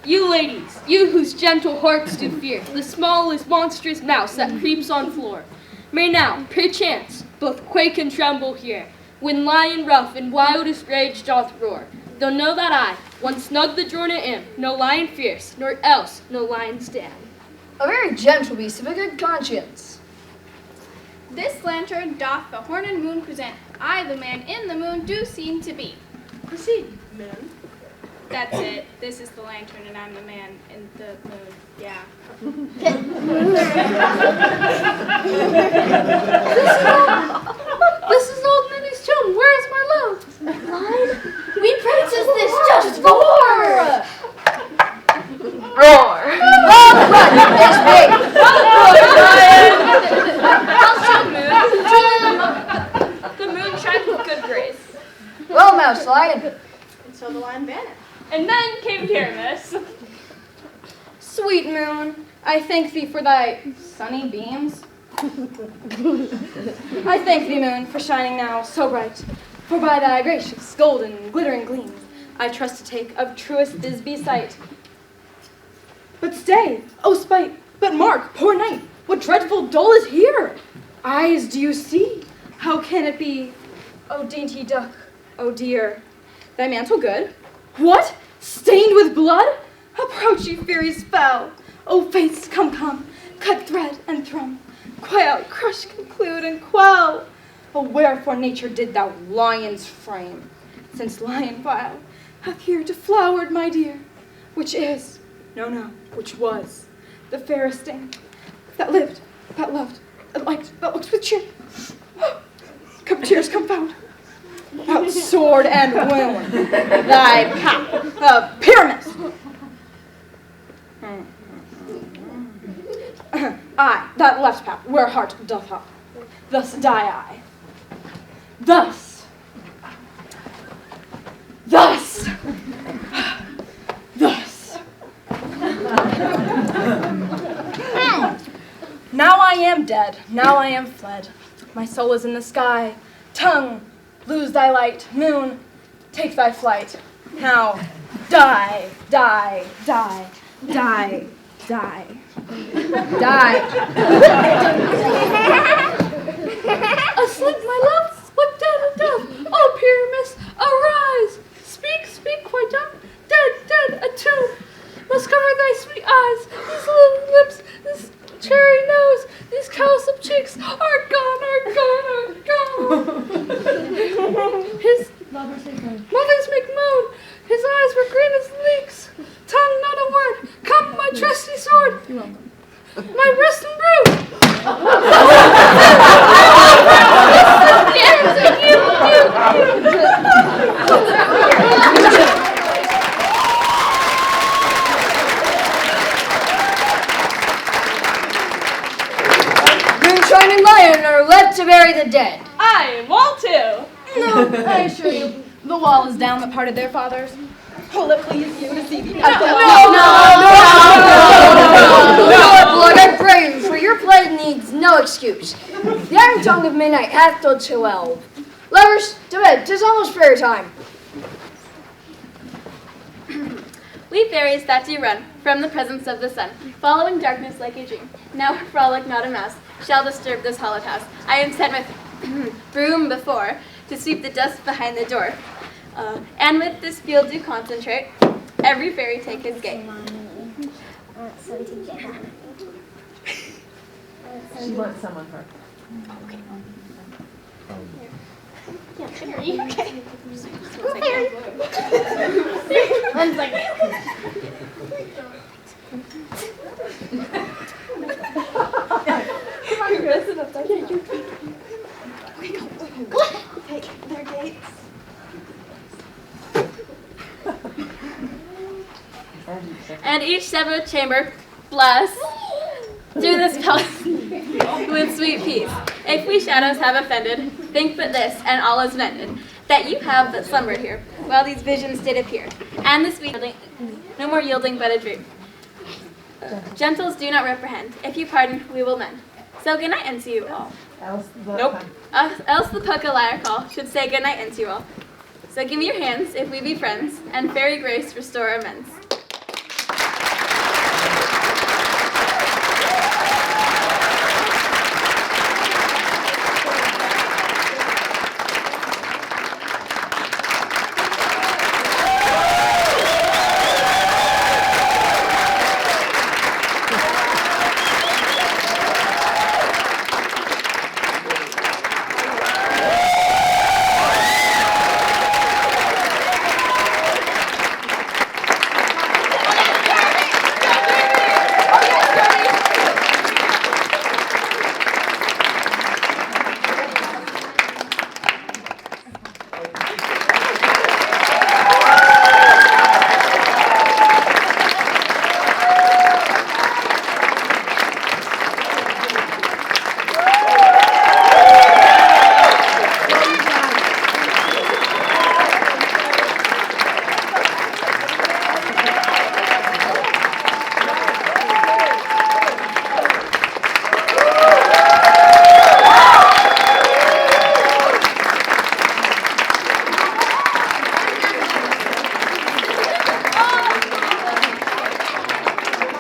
You ladies, you whose gentle hearts do fear the smallest monstrous mouse that creeps on floor, may now, perchance, both quake and tremble here, when lion rough in wildest rage doth roar. Though know that I, once snug the jornet am, no lion fierce, nor else no lion stand. A very gentle beast of a good conscience. This lantern doth the horn and moon present. I, the man in the moon, do seem to be. Proceed, moon. That's it. This is the lantern, and I'm the man in the moon. Yeah. This is old Minnie's tomb. Where is my love? We princess this just roar! Roar! Oh, run, Thisbe! The moon shines with good grace. Well, Mouse Lion. And so the lion vanished. And then came Pyramus. Sweet moon, I thank thee for thy sunny beams. I thank thee, moon, for shining now so bright. For by thy gracious, golden, glittering gleam, I trust to take of truest Thisbe sight. But stay, oh spite, but mark, poor knight, what dreadful dole is here? Eyes do you see? How can it be? Oh dainty duck, oh dear, thy mantle good? What? Stained with blood? Approach, ye fairies foul. O fates, come, come, cut thread and thrum. Cry out, crush, conclude, and quell. Oh, wherefore nature did thou lions frame? Since lion vile hath here deflowered my dear, which is, no, which was, the fairest thing that lived, that loved, that looks with cheer. Come cheers, confound. Out sword and wound, thy path of Pyramus. I, that left path, where heart doth hop, thus die I. Thus. Now I am dead, now I am fled. My soul is in the sky. Tongue, lose thy light. Moon, take thy flight. Now, die, die, die, die, die, die. Asleep, my love, what dead a dove? Oh, Pyramus, arise! Speak, speak, quite young. Dead, a tomb. Must cover thy sweet eyes, these little lips, this cherry nose, these cowslip cheeks are gone. His mothers make moan, his eyes were green as leeks, tongue not a word. Come, my trusty sword, my wrist and brew. Moonshine and lion are left to bury the dead. I want to. No, I assure you, the wall is down that parted their fathers. Will it please you to see the No, Lord, I pray you, for your plight needs no excuse. The iron tongue of midnight hath told 12. Lovers, to bed, 'tis almost prayer time. We fairies that do run from the presence of the sun, following darkness like a dream. Now a frolic, not a mouse, shall disturb this hallowed house. I am set with broom before to sweep the dust behind the door. And with this field do concentrate, every fairy take his gate. She wants some of her. And each separate chamber, bless, do this palace with sweet peace. If we shadows have offended, think but this, and all is mended, that you have but slumbered here, while these visions did appear, and the sweet no more yielding but a dream. Gentles do not reprehend. If you pardon, we will mend. So good night unto you all. Else Else the puck a liar call should say good night unto you all. So give me your hands if we be friends, and fairy grace restore amends.